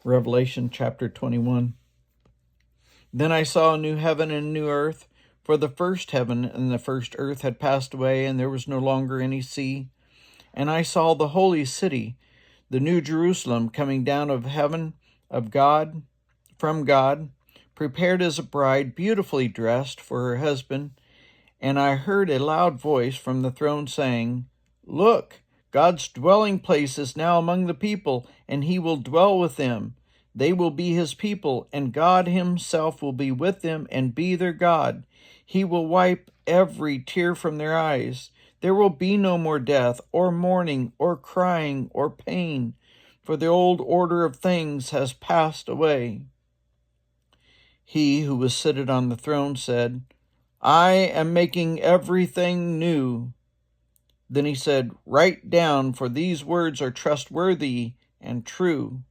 Revelation chapter 21. Then I saw a new heaven and a new earth, for the first heaven and the first earth had passed away, and there was no longer any sea. And I saw the holy city, the new Jerusalem, coming down of heaven of God, from God, prepared as a bride, beautifully dressed for her husband. And I heard a loud voice from the throne saying, "Look, God's dwelling place is now among the people, and he will dwell with them. They will be his people, and God himself will be with them and be their God. He will wipe every tear from their eyes. There will be no more death, or mourning, or crying, or pain, for the old order of things has passed away." He who was seated on the throne said, "I am making everything new." Then he said, "Write down, for these words are trustworthy and true."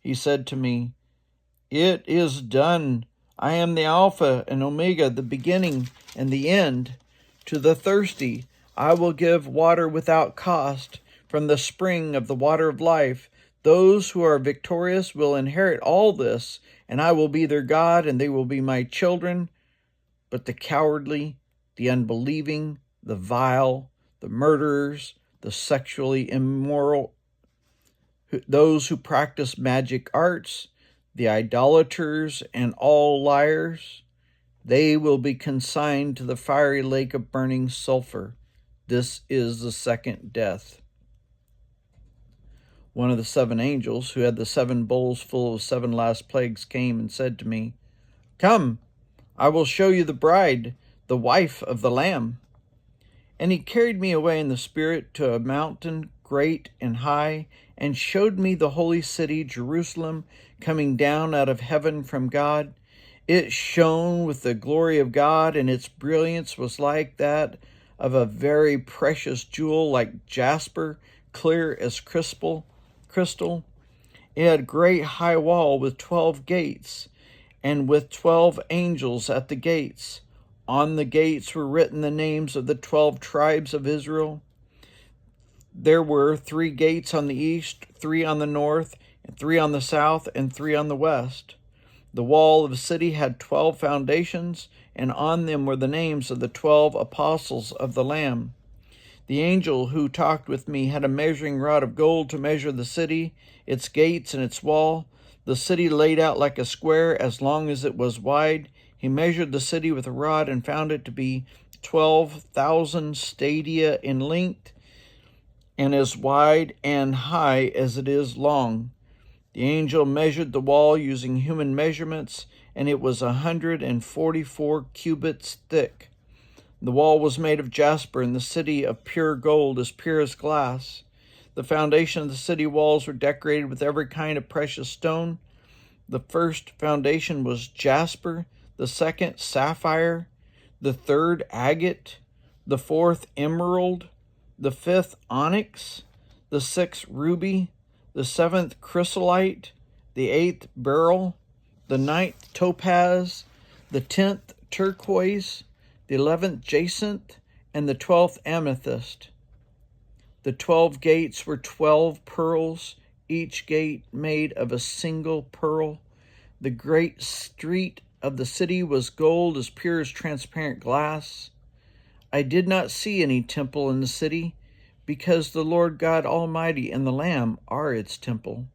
He said to me, "It is done. I am the Alpha and Omega, the beginning and the end. To the thirsty I will give water without cost from the spring of the water of life. Those who are victorious will inherit all this, and I will be their God, and they will be my children. But the cowardly, the unbelieving, the vile, the murderers, the sexually immoral, those who practice magic arts, the idolaters, and all liars, they will be consigned to the fiery lake of burning sulfur. This is the second death." One of the seven angels, who had the seven bowls full of seven last plagues, came and said to me, "Come, I will show you the bride, the wife of the Lamb." And he carried me away in the Spirit to a mountain great and high, and showed me the holy city, Jerusalem, coming down out of heaven from God. It shone with the glory of God, and its brilliance was like that of a very precious jewel, like jasper, clear as crystal. It had a great high wall with 12 gates, and with 12 angels at the gates. On the gates were written the names of the 12 tribes of Israel. There were 3 gates on the east, 3 on the north, and 3 on the south, and 3 on the west. The wall of the city had 12 foundations, and on them were the names of the 12 apostles of the Lamb. The angel who talked with me had a measuring rod of gold to measure the city, its gates, and its wall. The city laid out like a square as long as it was wide. He measured the city with a rod and found it to be 12,000 stadia in length, and as wide and high as it is long. The angel measured the wall using human measurements, and it was 144 cubits thick. The wall was made of jasper, and the city of pure gold, as pure as glass. The foundation of the city walls were decorated with every kind of precious stone. The first foundation was jasper, the second sapphire, the third agate, the fourth emerald, the fifth onyx, the sixth ruby, the seventh chrysolite, the eighth beryl, the ninth topaz, the 10th turquoise, the 11th jacinth, and the 12th amethyst. The 12 gates were 12 pearls, each gate made of a single pearl. The great street of the city was gold as pure as transparent glass. I did not see any temple in the city, because the Lord God Almighty and the Lamb are its temple.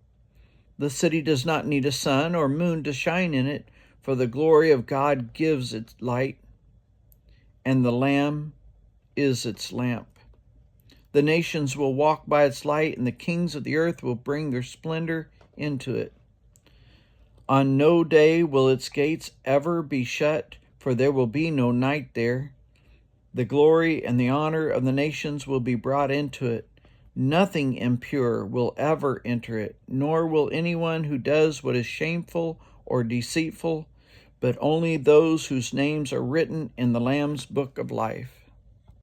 The city does not need a sun or moon to shine in it, for the glory of God gives it light, and the Lamb is its lamp. The nations will walk by its light, and the kings of the earth will bring their splendor into it. On no day will its gates ever be shut, for there will be no night there. The glory and the honor of the nations will be brought into it. Nothing impure will ever enter it, nor will anyone who does what is shameful or deceitful, but only those whose names are written in the Lamb's book of life.